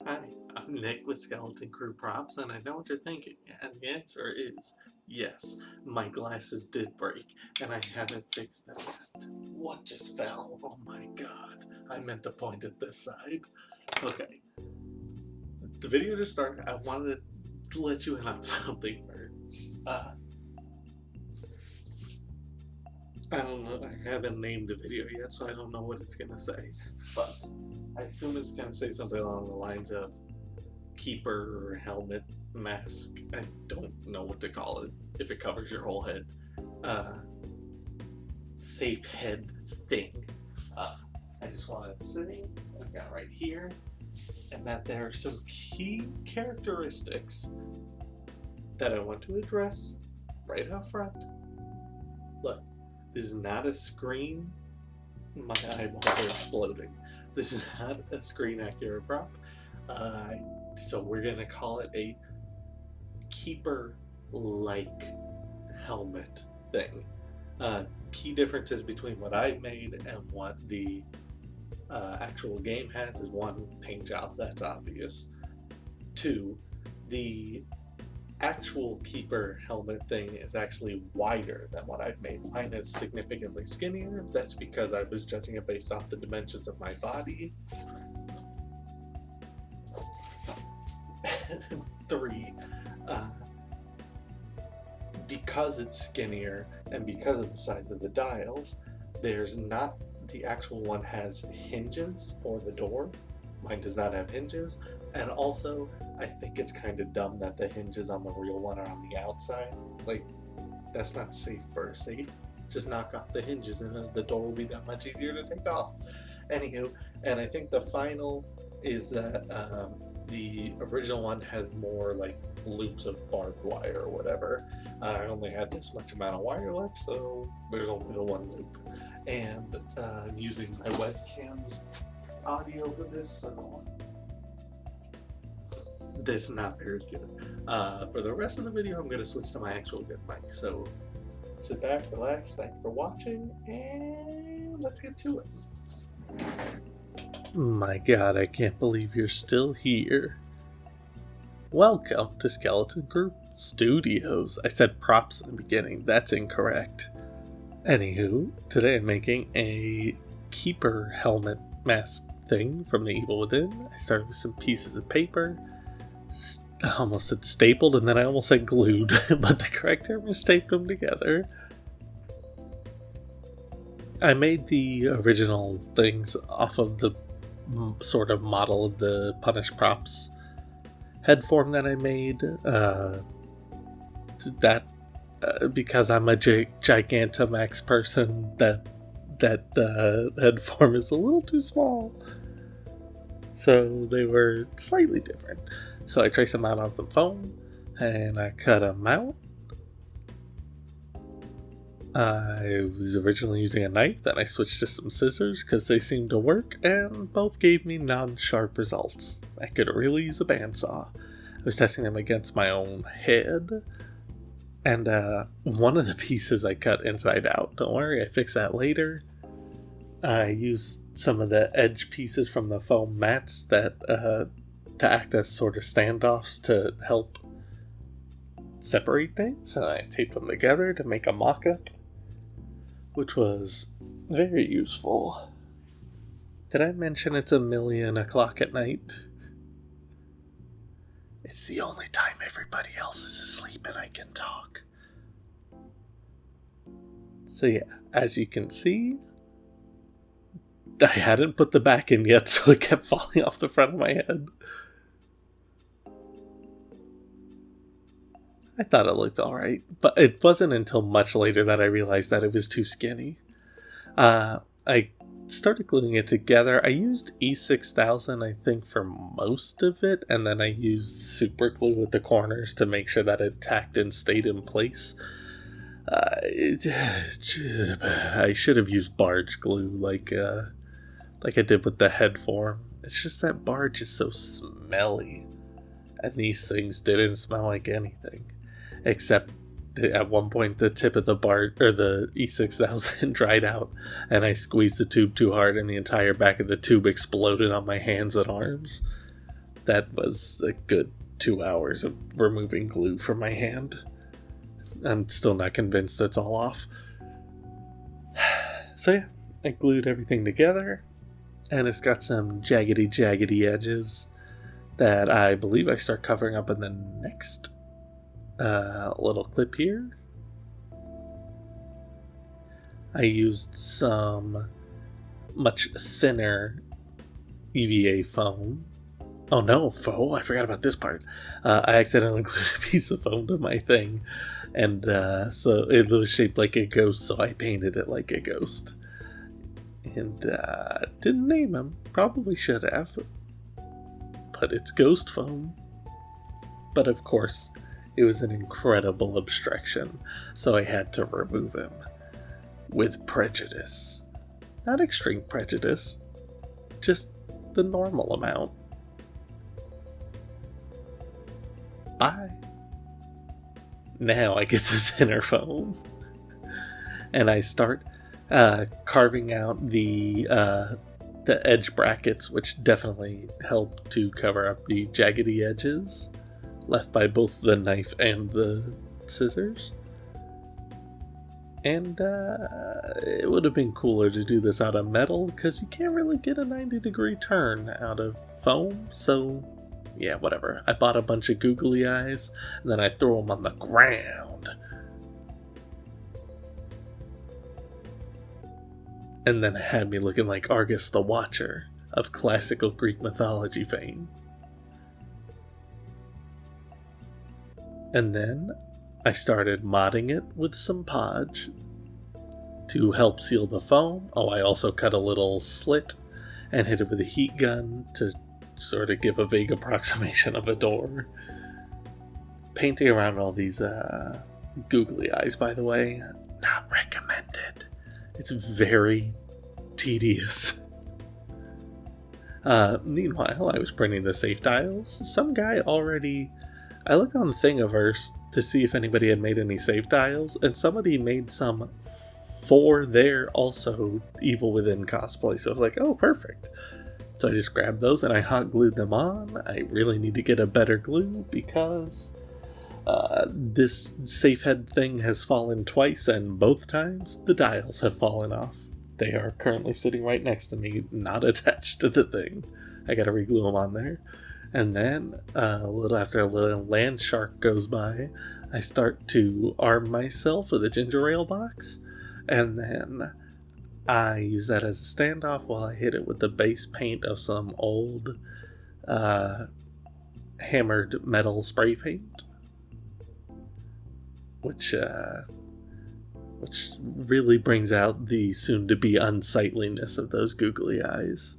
Hi, I'm Nick with Skeleton Crew Props, and I know what you're thinking, and the answer is yes, my glasses did break, and I haven't fixed them yet. What just fell? Oh my god, I meant to point at this side. Okay, the video just started. I wanted to let you in on something first. I don't know, I haven't named the video yet, so I don't know what it's gonna say, but I assume it's gonna say something along the lines of keeper or helmet mask. I don't know what to call it if it covers your whole head. Uh, Safe head thing. I just wanted to say, I've got right here, and that there are some key characteristics that I want to address right up front. Look, this is not a screen. My eyeballs are exploding. This is not a screen accurate prop. So we're gonna call it a keeper-like helmet thing. Key differences between what I've made and what the actual game has is one, paint job, that's obvious. Two, the actual keeper helmet thing is actually wider than what I've made. Mine is significantly skinnier. That's because I was judging it based off the dimensions of my body. Three, because it's skinnier and because of the size of the dials, there's not, the actual one has hinges for the door. Mine does not have hinges. And also, I think it's kind of dumb that the hinges on the real one are on the outside. Like, that's not safe for a safe. Just knock off the hinges and the door will be that much easier to take off. Anywho, and I think the final is that the original one has more like loops of barbed wire or whatever. I only had this much amount of wire left, so there's only the one loop. And I'm using my webcam's audio for this, so this is not very good. For the rest of the video, I'm going to switch to my actual good mic. So sit back, relax, thanks for watching, and let's get to it. My god, I can't believe you're still here. Welcome to Skeleton Group Studios. I said props in the beginning, that's incorrect. Anywho, today I'm making a keeper helmet mask thing from The Evil Within. I started with some pieces of paper. I almost said stapled and then I almost said glued, but the correct term is taped them together. I made the original things off of the sort of model of the Punish Props head form that I made. Because I'm a Gigantamax person, that head form is a little too small. So they were slightly different. So I traced them out on some foam, and I cut them out. I was originally using a knife, then I switched to some scissors because they seemed to work, and both gave me non-sharp results. I could really use a bandsaw. I was testing them against my own head, and one of the pieces I cut inside out. Don't worry, I fixed that later. I used some of the edge pieces from the foam mats that to act as sort of standoffs to help separate things, and I taped them together to make a mock-up, which was very useful. Did I mention it's 1:00 at night? It's the only time everybody else is asleep and I can talk. So yeah, as you can see, I hadn't put the back in yet, so it kept falling off the front of my head. I thought it looked alright, but it wasn't until much later that I realized that it was too skinny. I started gluing it together. I used E6000, I think, for most of it, and then I used super glue at the corners to make sure that it tacked and stayed in place. I should have used barge glue like I did with the head form. It's just that barge is so smelly, and these things didn't smell like anything. Except at one point the tip of the barge, or the E6000, dried out, and I squeezed the tube too hard and the entire back of the tube exploded on my hands and arms. that was a good 2 hours of removing glue from my hand. I'm still not convinced it's all off. So yeah, I glued everything together, and it's got some jaggedy edges that I believe I start covering up in the next little clip here. I used some much thinner EVA foam. Oh no, I forgot about this part. I accidentally glued a piece of foam to my thing, and so it was shaped like a ghost, so I painted it like a ghost. And didn't name him. Probably should have. But it's ghost foam. But of course, it was an incredible obstruction, so I had to remove him. With prejudice. Not extreme prejudice, just the normal amount. Bye. Now I get the thinner foam. And I start carving out the edge brackets, which definitely help to cover up the jaggedy edges left by both the knife and the scissors. And it would have been cooler to do this out of metal, because you can't really get a 90-degree turn out of foam, so yeah, whatever. I bought a bunch of googly eyes, and then I threw them on the ground. And then it had me looking like Argus the Watcher of classical Greek mythology fame. And then I started modding it with some podge to help seal the foam. Oh, I also cut a little slit and hit it with a heat gun to sort of give a vague approximation of a door. Painting around all these googly eyes, by the way, not recommended. It's very tedious. Meanwhile, I was printing the safe dials. Some guy already... I looked on the Thingiverse to see if anybody had made any safe dials, and somebody made some for their also Evil Within cosplay. So I was like, oh, perfect. So I just grabbed those and I hot glued them on. I really need to get a better glue because this safe head thing has fallen twice, and both times the dials have fallen off. They are currently sitting right next to me, not attached to the thing. I gotta reglue them on there. And then, a little after a little land shark goes by, I start to arm myself with a ginger ale box, and then I use that as a standoff while I hit it with the base paint of some old hammered metal spray paint, which really brings out the soon-to-be unsightliness of those googly eyes.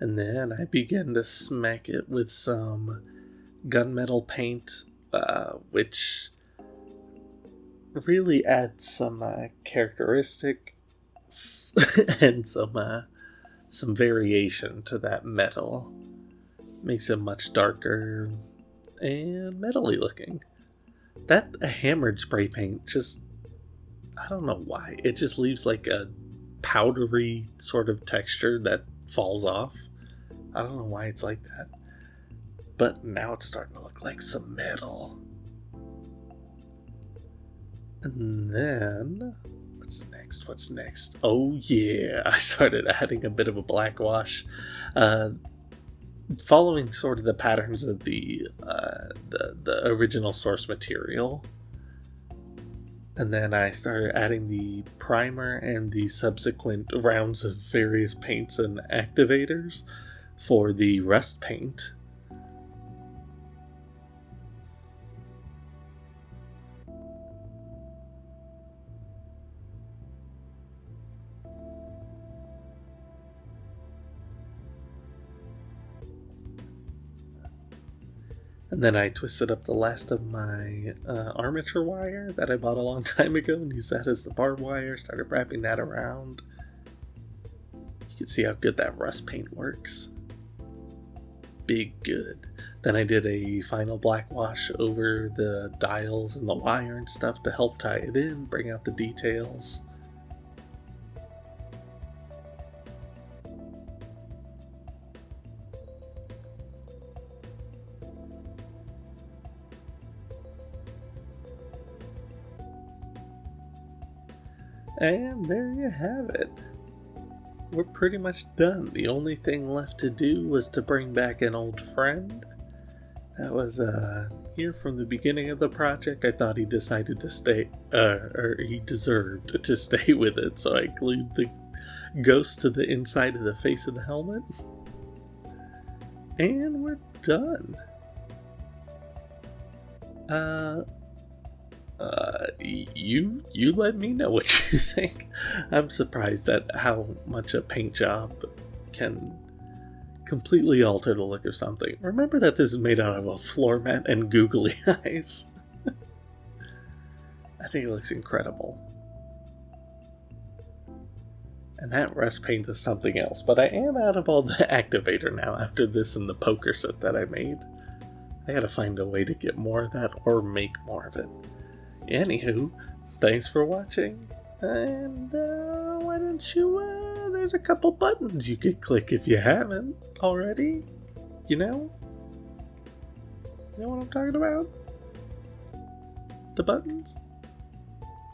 And then I begin to smack it with some gunmetal paint, which really adds some characteristics and some variation to that metal. Makes it much darker and metally looking. That hammered spray paint just, I don't know why, it just leaves like a powdery sort of texture that falls off. I don't know why it's like that. But now it's starting to look like some metal. And then, what's next? Oh yeah, I started adding a bit of a black wash. Following sort of the patterns of the original source material. And then I started adding the primer and the subsequent rounds of various paints and activators for the rust paint. And then I twisted up the last of my armature wire that I bought a long time ago and used that as the barbed wire, started wrapping that around. You can see how good that rust paint works. Big good. Then I did a final black wash over the dials and the wire and stuff to help tie it in, bring out the details. And there you have it. We're pretty much done. The only thing left to do was to bring back an old friend. That was here from the beginning of the project. I thought he decided to stay, or he deserved to stay with it, so I glued the ghost to the inside of the face of the helmet. And we're done. You let me know what you think. I'm surprised at how much a paint job can completely alter the look of something. Remember that this is made out of a floor mat and googly eyes. I think it looks incredible. And that rust paint is something else, but I am out of all the activator now after this and the poker set that I made. I gotta find a way to get more of that or make more of it. Anywho, thanks for watching, and why don't you, there's a couple buttons you could click if you haven't already, you know what I'm talking about? The buttons?